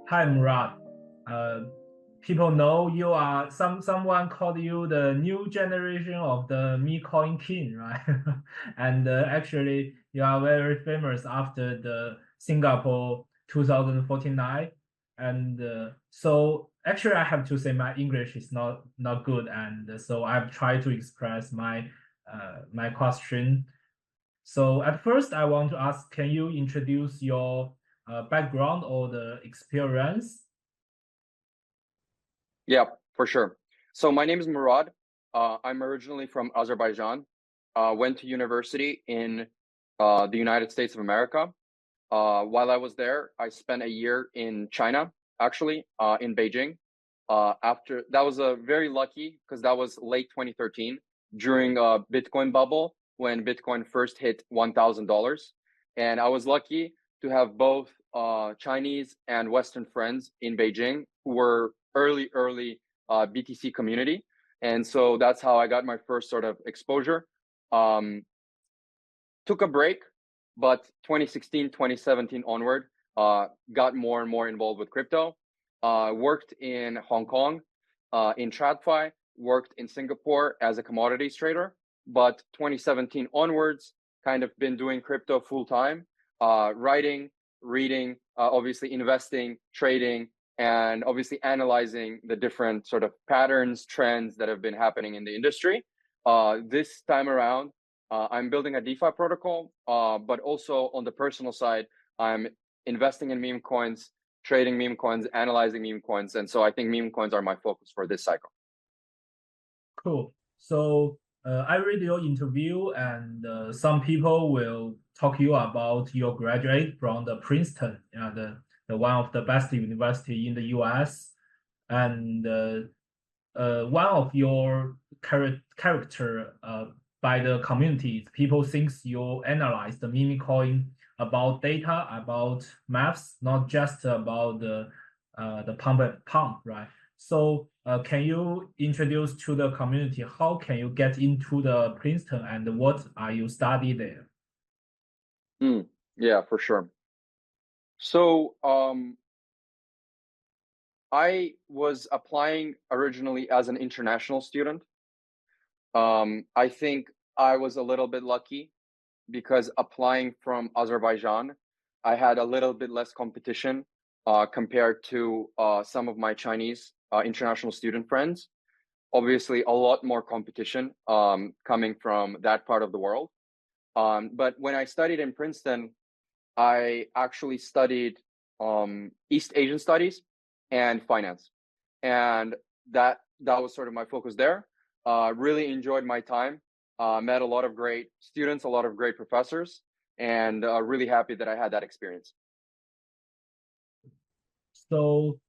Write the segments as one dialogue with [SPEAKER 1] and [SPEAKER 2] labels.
[SPEAKER 1] Hi, Murad. Uh, People know you are someone called you the new generation of the Memecoin king, right? And actually, you are very famous after the Singapore 2049. And so actually, I have to say my English is not good, and so I've tried to express my question. So at first, I want to ask, can you introduce your background or the experience?
[SPEAKER 2] Yeah, for sure. So my name is Murad. I'm originally from Azerbaijan. Went to university in the United States of America. While I was there, I spent a year in China, actually, in Beijing. After that was very lucky because that was late 2013 during a Bitcoin bubble when Bitcoin first hit $1,000. And I was lucky to have both Chinese and Western friends in Beijing who were early BTC community. And so that's how I got my first sort of exposure. Took a break, but 2016, 2017 onward, got more and more involved with crypto. Worked in Hong Kong, in TradFi, worked in Singapore as a commodities trader. But 2017 onwards, kind of been doing crypto full time, writing, reading, obviously investing, trading, and obviously analyzing the different sort of patterns, trends that have been happening in the industry. This time around, I'm building a DeFi protocol, but also on the personal side, I'm investing in meme coins, trading meme coins, analyzing meme coins. And so I think meme coins are my focus for this cycle.
[SPEAKER 1] Cool. So I read your interview, and some people will talk you about your graduate from the Princeton, the one of the best university in the US, and one of your character by the community. People thinks you analyze the meme coin about data, about maths, not just about the pump and pump, right? So can you introduce to the community how can you get into the Princeton and what are you study there?
[SPEAKER 2] Yeah, for sure. So I was applying originally as an international student. I think I was a little bit lucky because applying from Azerbaijan, I had a little bit less competition compared to some of my Chinese international student friends. Obviously, a lot more competition coming from that part of the world. But when I studied in Princeton, I actually studied East Asian studies and finance. And that was sort of my focus there. Really enjoyed my time. Met a lot of great students, a lot of great professors, and really happy that I had that experience.
[SPEAKER 1] So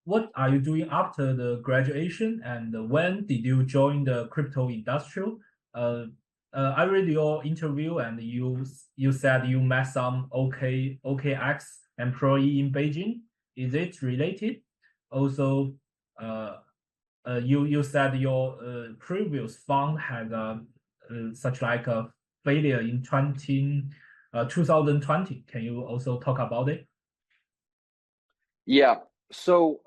[SPEAKER 1] what are you doing after the graduation, and when did you join the crypto industry? I read your interview, and you said you met some OKX employee in Beijing. Is it related? Also, you said your previous fund had such like a failure in 2020. Can you also talk about it?
[SPEAKER 2] Yeah. So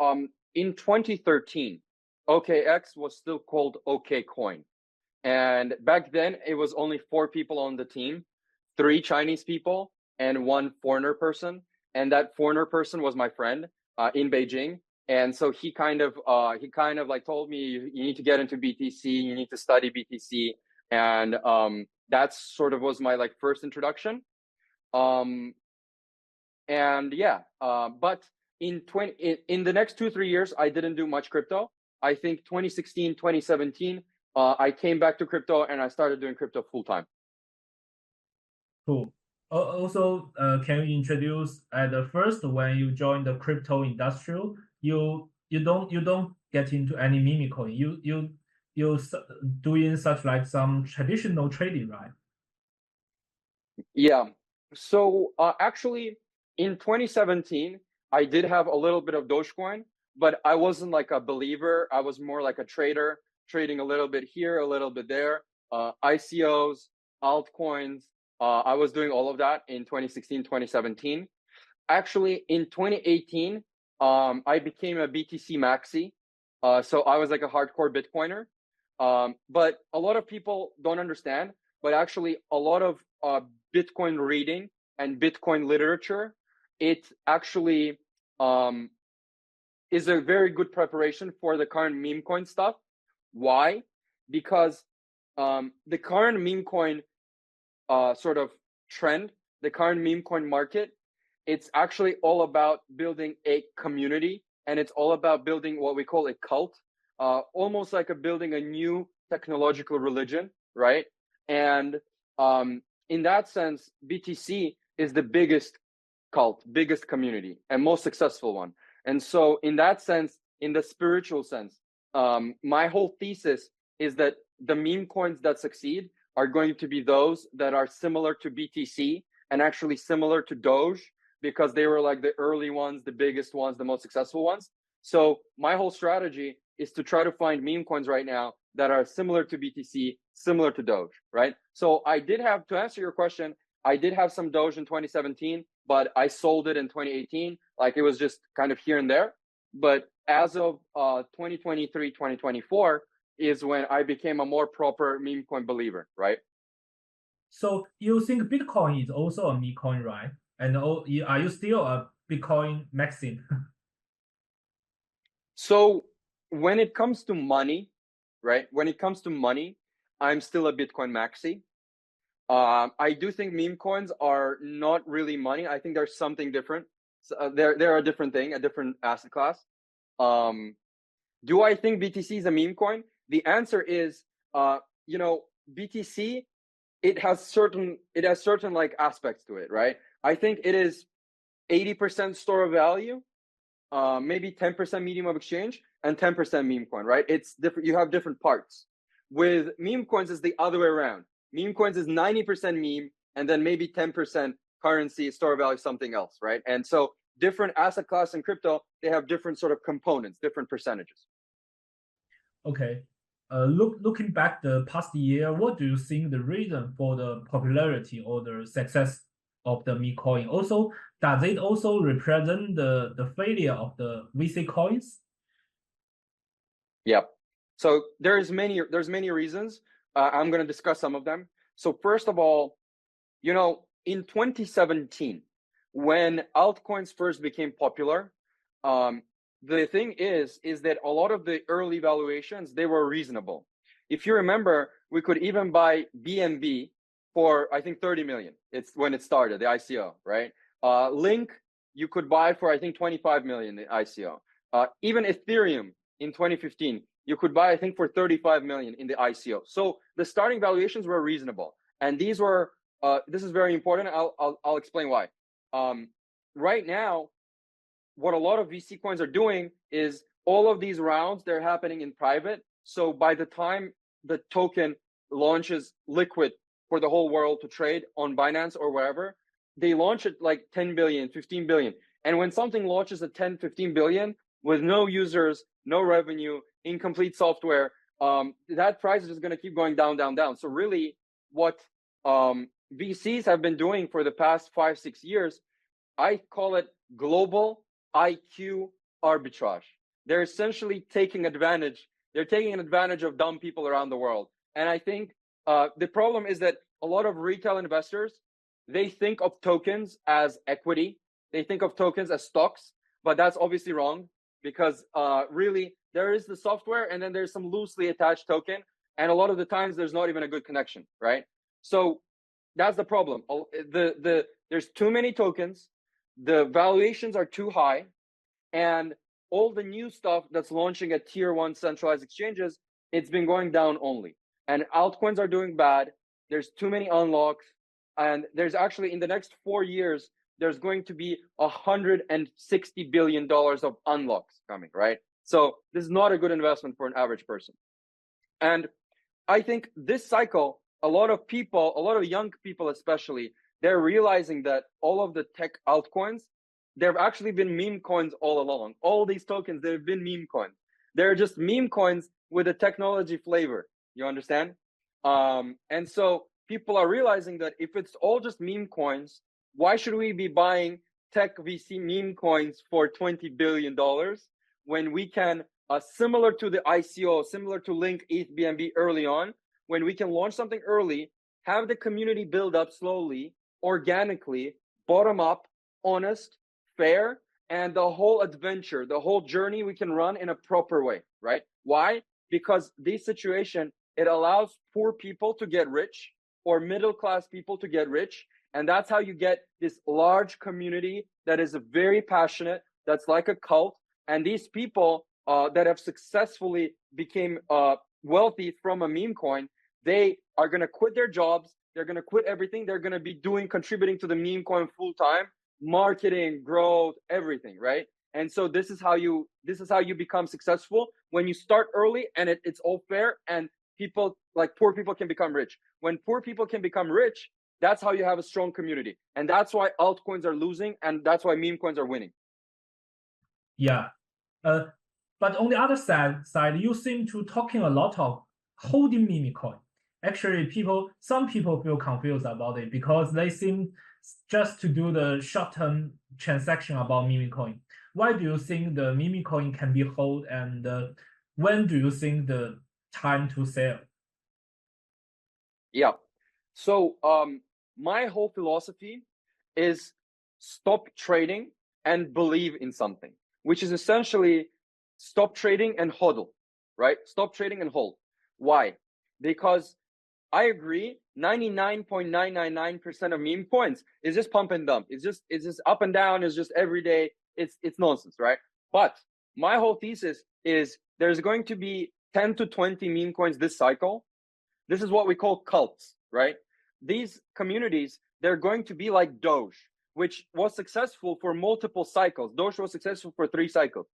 [SPEAKER 2] in 2013, OKX was still called OKCoin. And back then, it was only 4 people on the team, 3 Chinese people and 1 foreigner person. And that foreigner person was my friend in Beijing. And so he kind of like told me, you need to get into BTC, you need to study BTC. And that sort of was my like first introduction. And yeah, but in the next 2-3 years, I didn't do much crypto. I think 2016, 2017, I came back to crypto and I started doing crypto full time.
[SPEAKER 1] Cool. Also, can you introduce at the first when you join the crypto industry, you don't get into any meme coin. You doing such like some traditional trading, right?
[SPEAKER 2] Yeah. So actually, in 2017, I did have a little bit of Dogecoin, but I wasn't like a believer. I was more like a trader, trading a little bit here, a little bit there, ICOs, altcoins. I was doing all of that in 2016, 2017. actually in 2018, I became a BTC maxi. So I was like a hardcore Bitcoiner. But a lot of people don't understand, but actually a lot of Bitcoin reading and Bitcoin literature, it actually is a very good preparation for the current meme coin stuff. Why? Because the current meme coin sort of trend, the current meme coin market, it's actually all about building a community, and it's all about building what we call a cult, almost like building a new technological religion, right? And in that sense, BTC is the biggest cult, biggest community, and most successful one. And so in that sense, in the spiritual sense, my whole thesis is that the meme coins that succeed are going to be those that are similar to BTC and actually similar to Doge, because they were like the early ones, the biggest ones, the most successful ones. So my whole strategy is to try to find meme coins right now that are similar to BTC, similar to Doge, right? So I did have, to answer your question, I did have some Doge in 2017, but I sold it in 2018. Like it was just kind of here and there. But as of 2023, 2024 is when I became a more proper meme coin believer, right?
[SPEAKER 1] So you think Bitcoin is also a meme coin, right? And are you still a Bitcoin maxim?
[SPEAKER 2] So when it comes to money, right? When it comes to money, I'm still a Bitcoin maxi. I do think meme coins are not really money. I think there's something different. So, they're a different thing, a different asset class. Do I think BTC is a meme coin? The answer is, BTC, it has certain like aspects to it, right? I think it is 80% store of value, maybe 10% medium of exchange, and 10% meme coin, right? It's different. You have different parts. With meme coins, it's the other way around. Meme coins is 90% meme, and then maybe 10% currency, store of value, something else, right? And so different asset class in crypto, they have different sort of components, different percentages.
[SPEAKER 1] Okay. Looking back the past year, what do you think the reason for the popularity or the success of the meme coin? Also, does it also represent the failure of the VC coins?
[SPEAKER 2] Yeah. So there's many reasons. I'm going to discuss some of them. So first of all, in 2017, when altcoins first became popular, the thing is that a lot of the early valuations, they were reasonable. If you remember, we could even buy BNB for, I think, 30 million. It's when it started, the ICO, right? Link, you could buy for, I think, 25 million, the ICO. Even Ethereum in 2015, you could buy, I think, for 35 million in the ICO. So the starting valuations were reasonable. And these were, this is very important. I'll explain why. Right now, what a lot of VC coins are doing is all of these rounds, they're happening in private. So by the time the token launches liquid for the whole world to trade on Binance or wherever, they launch it like 10 billion, 15 billion. And when something launches at 10, 15 billion with no users, no revenue, incomplete software, that price is just going to keep going down, down, down. So really what VCs have been doing for the past 5-6 years, I call it global IQ arbitrage. They're essentially taking advantage. They're taking advantage of dumb people around the world. And I think the problem is that a lot of retail investors, they think of tokens as equity. They think of tokens as stocks, but that's obviously wrong because really there is the software and then there's some loosely attached token. And a lot of the times there's not even a good connection, right? So that's the problem. There's too many tokens. The valuations are too high, and all the new stuff that's launching at tier 1 centralized exchanges, it's been going down only. And altcoins are doing bad. There's too many unlocks. And there's actually, in the next 4 years, there's going to be $160 billion of unlocks coming, right? So this is not a good investment for an average person. And I think this cycle, a lot of people, a lot of young people especially, they're realizing that all of the tech altcoins, they've actually been meme coins all along. All these tokens, they've been meme coins. They're just meme coins with a technology flavor. You understand? And so people are realizing that if it's all just meme coins, why should we be buying tech VC meme coins for $20 billion when we can, similar to the ICO, similar to Link, ETH, BNB early on, when we can launch something early, have the community build up slowly, organically, bottom up, honest, fair, and the whole adventure, the whole journey we can run in a proper way, right? Why? Because this situation, it allows poor people to get rich or middle-class people to get rich. And that's how you get this large community that is very passionate, that's like a cult. And these people that have successfully became wealthy from a meme coin, they are going to quit their jobs. They're going to quit everything. They're going to be contributing to the meme coin full time, marketing, growth, everything, right? And so this is how you become successful when you start early and it's all fair, and people like poor people can become rich. When poor people can become rich, that's how you have a strong community. And that's why altcoins are losing, and that's why meme coins are winning.
[SPEAKER 1] Yeah. But on the other side, you seem to talking a lot of holding meme coin. Actually, some people feel confused about it because they seem just to do the short-term transaction about meme coin. Why do you think the meme coin can be held, and when do you think the time to sell?
[SPEAKER 2] Yeah. So my whole philosophy is stop trading and believe in something, which is essentially stop trading and hodl, right? Stop trading and hold. Why? Because I agree, 99.999% of meme coins is just pump and dump. It's just up and down. It's just every day. It's nonsense, right? But my whole thesis is there's going to be 10 to 20 meme coins this cycle. This is what we call cults, right? These communities, they're going to be like Doge, which was successful for multiple cycles. Doge was successful for 3 cycles.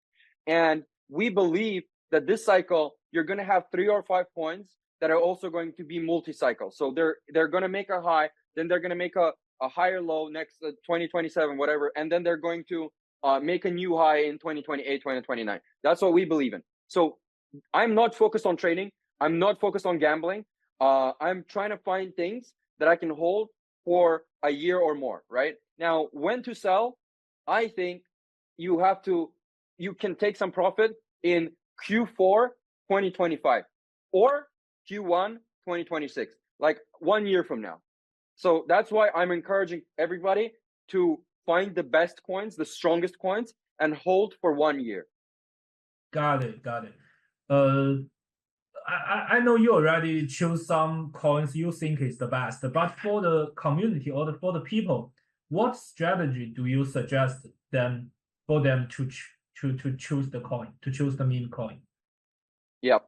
[SPEAKER 2] And we believe that this cycle, you're going to have 3 or 5 coins that are also going to be multi-cycle. So they're going to make a high, then they're going to make a higher low next 2027, whatever. And then they're going to make a new high in 2028, 2029. That's what we believe in. So I'm not focused on trading. I'm not focused on gambling. I'm trying to find things that I can hold for a year or more, right? Now, when to sell, I think you can take some profit in Q4 2025 or Q1 2026, like 1 year from now. So that's why I'm encouraging everybody to find the best coins, the strongest coins, and hold for 1 year.
[SPEAKER 1] Got it. I know you already choose some coins you think is the best, but for the community or for the people, what strategy do you suggest for them to choose the coin, to choose the meme coin?
[SPEAKER 2] Yeah.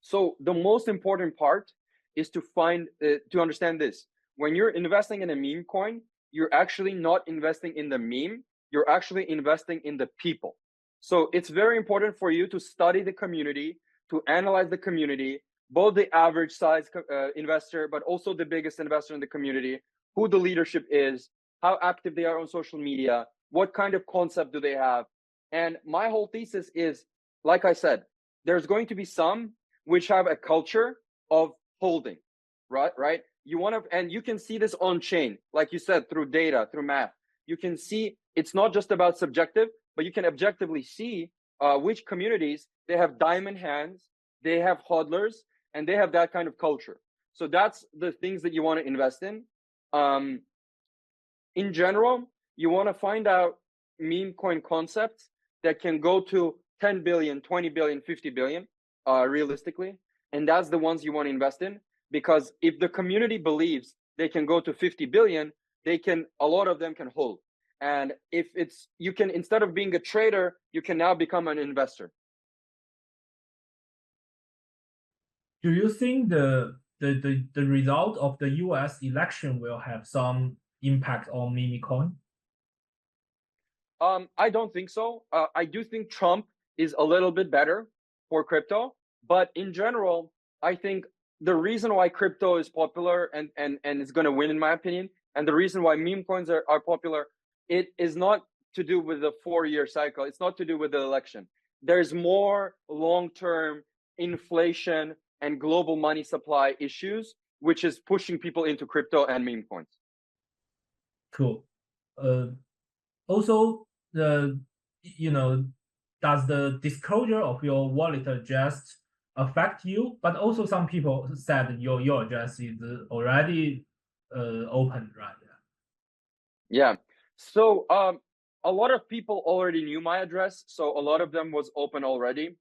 [SPEAKER 2] So the most important part is to understand this. When you're investing in a meme coin, you're actually not investing in the meme. You're actually investing in the people. So it's very important for you to study the community, to analyze the community, both the average size investor, but also the biggest investor in the community, who the leadership is, how active they are on social media, what kind of concept do they have. And my whole thesis is, like I said, there's going to be some which have a culture of holding, right? And you can see this on chain, like you said, through data, through math. You can see it's not just about subjective, but you can objectively see which communities, they have diamond hands, they have hodlers, and they have that kind of culture. So that's the things that you want to invest in. In general, you want to find out meme coin concepts that can go to 10 billion, 20 billion, 50 billion, realistically. And that's the ones you want to invest in, because if the community believes they can go to 50 billion, a lot of them can hold. And if you can, instead of being a trader, you can now become an investor.
[SPEAKER 1] Do you think the result of the US election will have some impact on meme coin?
[SPEAKER 2] I don't think so. I do think Trump is a little bit better for crypto, but in general, I think the reason why crypto is popular and is going to win, in my opinion, and the reason why meme coins are popular, it is not to do with the 4-year cycle. It's not to do with the election. There's more long-term inflation and global money supply issues, which is pushing people into crypto and meme coins.
[SPEAKER 1] Cool. also does the disclosure of your wallet address affect you? But also some people said your address is already open, right?
[SPEAKER 2] Yeah. So a lot of people already knew my address, so a lot of them was open already.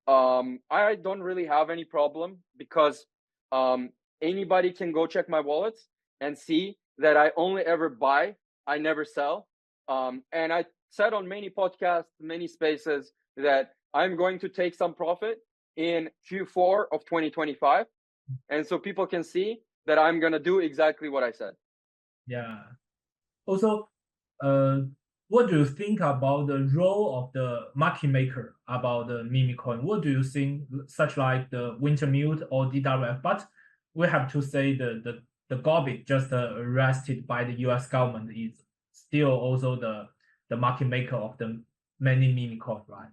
[SPEAKER 2] I don't really have any problem because anybody can go check my wallets and see that I only ever buy, I never sell. And I said on many podcasts, many spaces that I'm going to take some profit in Q4 of 2025. And so people can see that I'm going to do exactly what I said.
[SPEAKER 1] Yeah. Also, what do you think about the role of the market maker about the Memecoin? What do you think, such like the Wintermute or DWF? But we have to say the Gorbit just arrested by the US government is still also the market maker of the many Memecoin, right?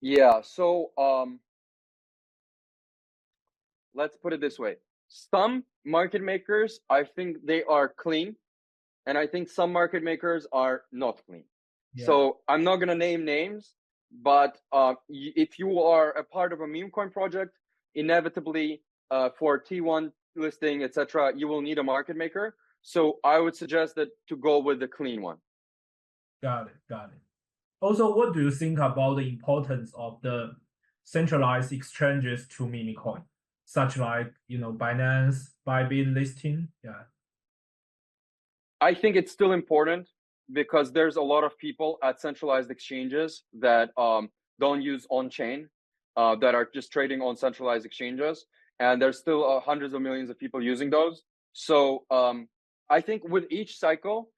[SPEAKER 2] Yeah. So let's put it this way. Some market makers, I think they are clean. And I think some market makers are not clean. Yeah. So I'm not going to name names, but if you are a part of a Memecoin project, inevitably for T1 listing, etc., you will need a market maker. So I would suggest that to go with the clean one.
[SPEAKER 1] Got it. Also, what do you think about the importance of the centralized exchanges to Memecoin, such like Binance, Bybit listing? Yeah.
[SPEAKER 2] I think it's still important because there's a lot of people at centralized exchanges that don't use on-chain, that are just trading on centralized exchanges. And there's still hundreds of millions of people using those. So I think with each cycle,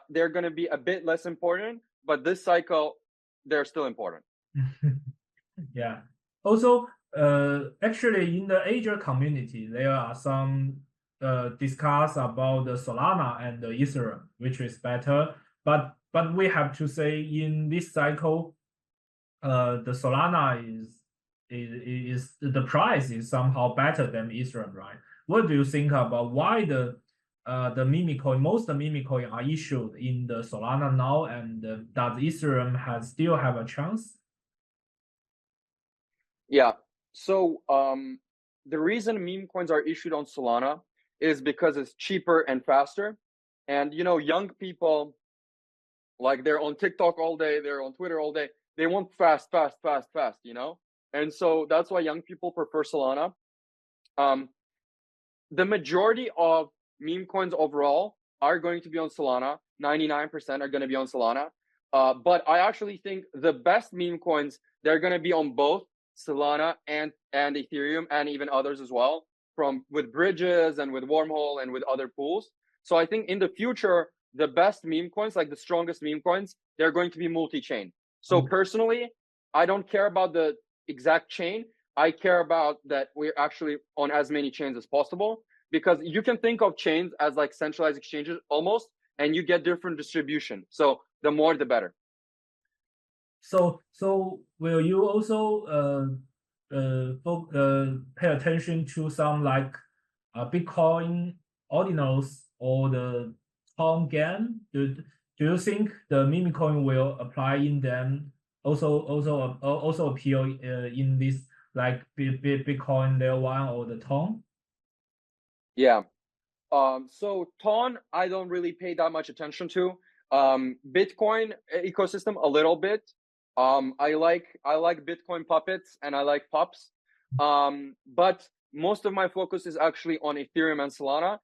[SPEAKER 2] they're going to be a bit less important, but this cycle, they're still important.
[SPEAKER 1] Yeah. Also, actually, in the Asia community, there are some discuss about the Solana and the Ethereum, which is better. But we have to say in this cycle, the Solana is the price is somehow better than Ethereum, right? What do you think about why the Memecoin, most of the Memecoin are issued in the Solana now, and does Ethereum still have a chance?
[SPEAKER 2] Yeah. So the reason meme coins are issued on Solana is because it's cheaper and faster. And young people, like, they're on TikTok all day, they're on Twitter all day. They want fast. And so that's why young people prefer Solana. The majority of meme coins overall are going to be on Solana. 99% are going to be on Solana. But I actually think the best meme coins, they're going to be on both Solana and Ethereum, and even others as well, with bridges and with Wormhole and with other pools. So I think in the future, the best meme coins, like the strongest meme coins, they're going to be multi-chain. So personally, I don't care about the exact chain. I care about that we're actually on as many chains as possible, because you can think of chains as like centralized exchanges almost, and you get different distribution. So the more, the better.
[SPEAKER 1] So will you also pay attention to some like Bitcoin ordinals or the Tom game? Do you think the Memecoin will apply in them? Also appear in this like Bitcoin layer 1 or the Tom?
[SPEAKER 2] Yeah. So Ton, I don't really pay that much attention to. Bitcoin ecosystem a little bit. I like Bitcoin puppets and I like pups. But most of my focus is actually on Ethereum and Solana,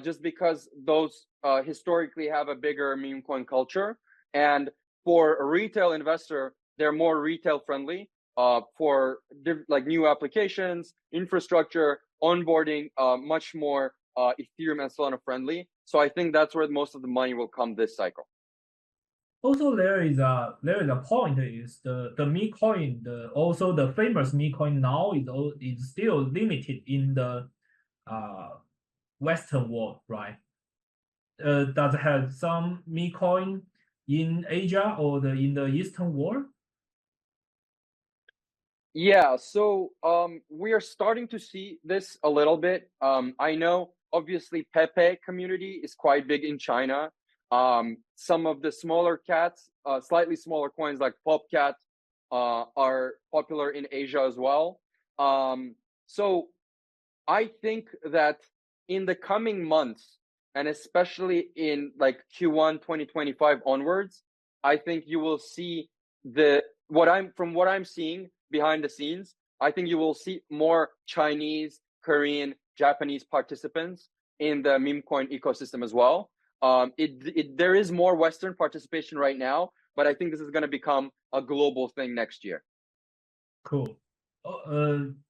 [SPEAKER 2] just because those historically have a bigger meme coin culture. And for a retail investor, they're more retail friendly for like new applications, infrastructure, onboarding, much more Ethereum and Solana friendly. So I think that's where most of the money will come this cycle.
[SPEAKER 1] Also, there is a point is the Memecoin, also the famous Memecoin now is still limited in the Western world, right? Does it have some Memecoin in Asia or in the Eastern world?
[SPEAKER 2] Yeah, so we are starting to see this a little bit. I know obviously Pepe community is quite big in China. Some of the smaller cats, slightly smaller coins like Popcat, are popular in Asia as well. So I think that in the coming months, and especially in like Q1 2025 onwards, I think you will see what I'm seeing behind the scenes. I think you will see more Chinese, Korean, Japanese participants in the Memecoin ecosystem as well. There is more Western participation right now, but I think this is going to become a global thing next year.
[SPEAKER 1] Cool.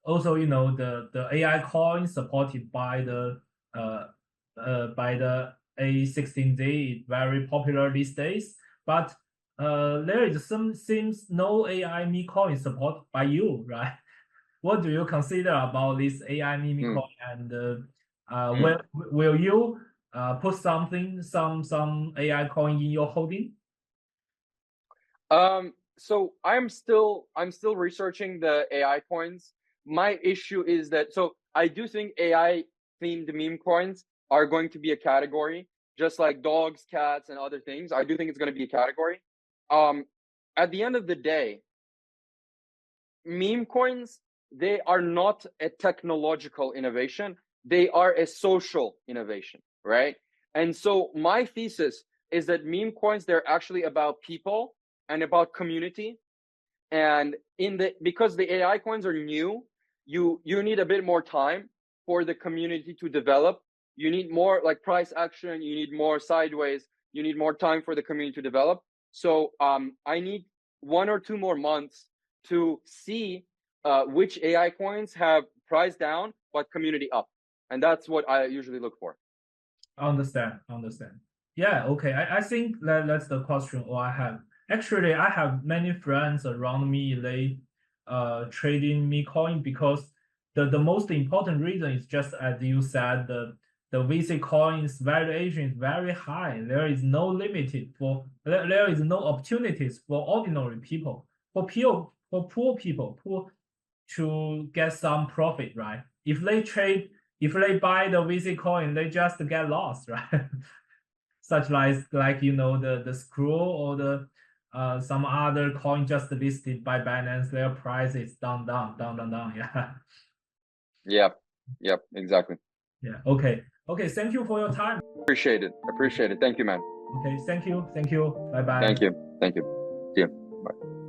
[SPEAKER 1] Also, the AI coin supported by the A16Z is very popular these days, but there is seems no AI meme coin support by you, right? What do you consider about this AI meme coin, and will you put some AI coin in your holding?
[SPEAKER 2] So I'm still researching the AI coins. My issue is that, so I do think AI themed meme coins are going to be a category, just like dogs, cats, and other things. I do think it's going to be a category. At the end of the day, meme coins, they are not a technological innovation. They are a social innovation, right? And so my thesis is that meme coins, they're actually about people and about community. And because the AI coins are new, you need a bit more time for the community to develop. You need more like price action, you need more sideways, you need more time for the community to develop. So I need 1 or 2 more months to see which AI coins have price down but community up. And that's what I usually look for.
[SPEAKER 1] Understand. Yeah, okay. I think that's the question I have. Actually, I have many friends around me, they trading me coin, because the most important reason is just as you said, the VC coins valuation is very high. There is no there is no opportunities for ordinary people, for poor people to get some profit, right? If they buy the VC coin, they just get lost, right? Such like the Screw or the some other coin just listed by Binance, their price is down. Yeah.
[SPEAKER 2] Yep, exactly.
[SPEAKER 1] Yeah. Okay. Thank you for your time.
[SPEAKER 2] Appreciate it. Thank you, man.
[SPEAKER 1] Okay. Thank you. Bye bye.
[SPEAKER 2] Thank you. See you. Bye.